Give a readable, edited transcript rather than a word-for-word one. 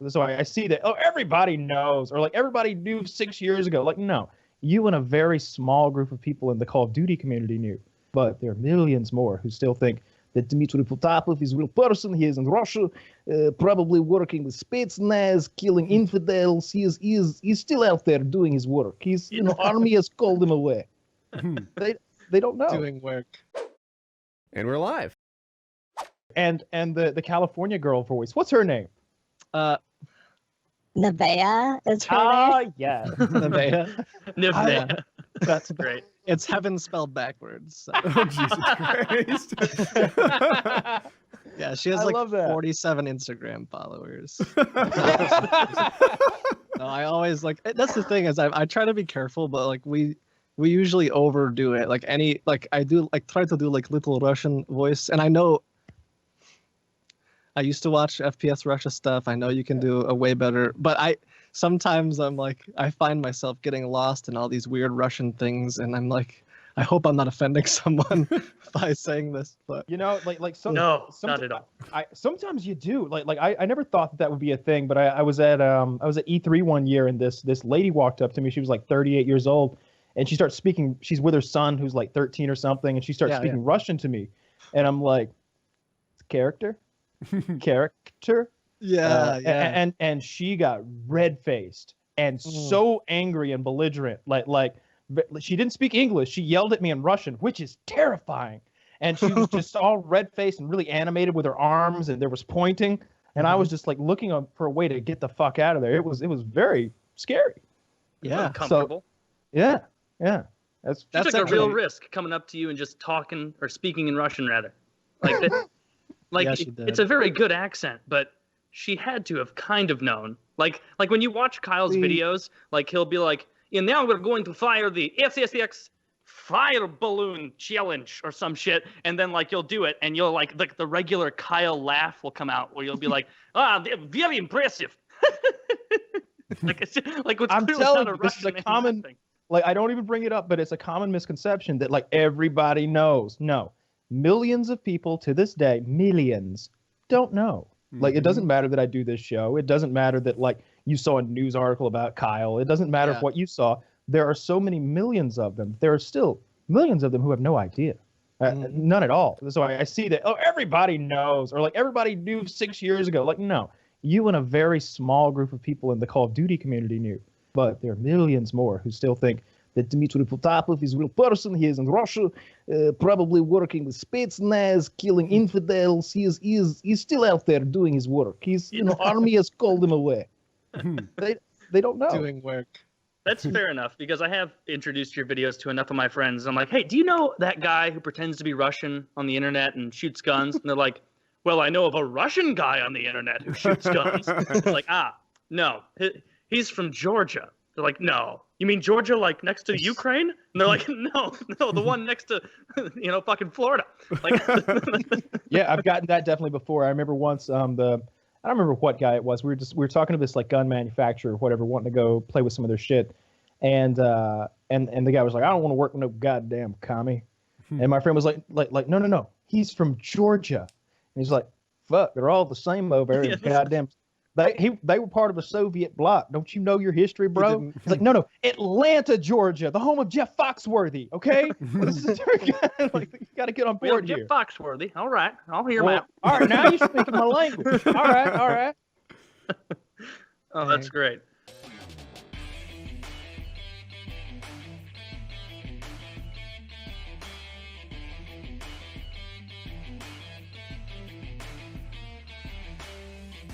So I see that, oh, everybody knows, or like everybody knew 6 years ago. Like, no, you and a very small group of people in the Call of Duty community knew. But there are millions more who still think that Dmitry Potapov is a real person. He is in Russia, probably working with Spetsnaz, killing infidels. He's still out there doing his work. Army has called him away. They don't know. Doing work. And we're live. And the California girl voice. What's her name? Nevaeh is her name. Yeah. Nevaeh. Nevaeh. That's Great. It's heaven spelled backwards. So. Oh, Jesus Christ. Yeah, she has I like love that. 47 Instagram followers. No, I always like. That's the thing is I try to be careful, but like we usually overdo it. Like I do like try to do like little Russian voice, and I know. I used to watch FPSRussia stuff. I know you can do a way better, but sometimes I'm like, I find myself getting lost in all these weird Russian things, and I'm like, I hope I'm not offending someone by saying this. But No, not at all. Sometimes you do. I never thought that would be a thing, but I was at E3 one year, and this lady walked up to me. She was like 38 years old, and she starts speaking. She's with her son, who's like 13 or something, and she starts speaking Russian to me, and I'm like, character. And she got red-faced and so angry and belligerent, like she didn't speak English. She yelled at me in Russian, which is terrifying, and she was just all red-faced and really animated with her arms, and there was pointing, and I was just like looking for a way to get the fuck out of there. It was very scary. Yeah, uncomfortable. So, yeah. She took a real risk coming up to you and just talking or speaking in Russian, rather. Like that. Like, yeah, she did. It's a very good accent, but she had to have kind of known. Like when you watch Kyle's videos, like he'll be like, and now we're going to fire the FPSRussia fire balloon challenge or some shit, and then like you'll do it, and you'll like the regular Kyle laugh will come out, where you'll be like, they're very impressive. I'm telling you, this is a common. Like, I don't even bring it up, but it's a common misconception that like everybody knows. No. Millions of people to this day, millions, don't know. Like, it doesn't matter that I do this show. It doesn't matter that, like, you saw a news article about Kyle. It doesn't matter what you saw. There are so many millions of them. There are still millions of them who have no idea. None at all. So I see that, oh, everybody knows, or like everybody knew 6 years ago. Like, no, you and a very small group of people in the Call of Duty community knew. But there are millions more who still think that Dmitry Potapov is a real person. He is in Russia, probably working with Spetsnaz, killing infidels. He's still out there doing his work. Army has called him away. They don't know. Doing work. That's fair enough, because I have introduced your videos to enough of my friends. I'm like, hey, do you know that guy who pretends to be Russian on the internet and shoots guns? And they're like, well, I know of a Russian guy on the internet who shoots guns. It's like, no, he's from Georgia. They're like, no. You mean Georgia, like next to Ukraine? And they're like, no, the one next to, fucking Florida. Like, yeah, I've gotten that definitely before. I remember once, I don't remember what guy it was. We were talking to this like gun manufacturer or whatever, wanting to go play with some of their shit, and the guy was like, I don't want to work with no goddamn commie, and my friend was like, no, he's from Georgia, and he's like, fuck, they're all the same over there. Goddamn. They were part of the Soviet bloc. Don't you know your history, bro? He's like, no, Atlanta, Georgia, the home of Jeff Foxworthy. Okay, this is like, you got to get on board here. Jeff Foxworthy. All right, I'll hear him out. All right, now you're speaking my language. All right. Oh, that's great.